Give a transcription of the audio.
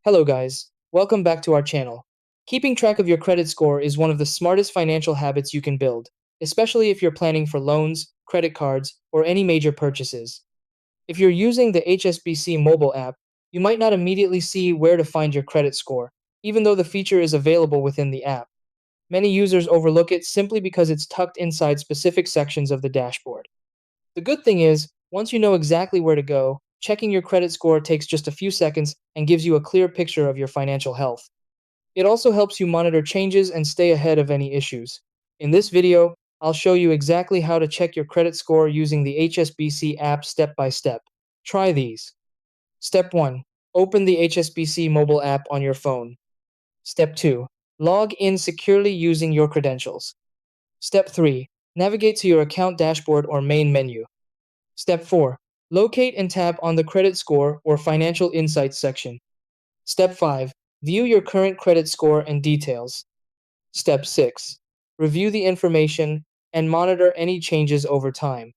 Hello, guys. Welcome back to our channel. Keeping track of your credit score is one of the smartest financial habits you can build, especially if you're planning for loans, credit cards, or any major purchases. If you're using the HSBC mobile app, you might not immediately see where to find your credit score, even though the feature is available within the app. Many users overlook it simply because it's tucked inside specific sections of the dashboard. The good thing is, once you know exactly where to go, checking your credit score takes just a few seconds and gives you a clear picture of your financial health. It also helps you monitor changes and stay ahead of any issues. In this video, I'll show you exactly how to check your credit score using the HSBC app step by step. Try these. Step 1. Open the HSBC mobile app on your phone. Step 2. Log in securely using your credentials. Step 3. Navigate to your account dashboard or main menu. Step 4. Locate and tap on the credit score or financial insights section. Step 5. View your current credit score and details. Step 6. Review the information and monitor any changes over time.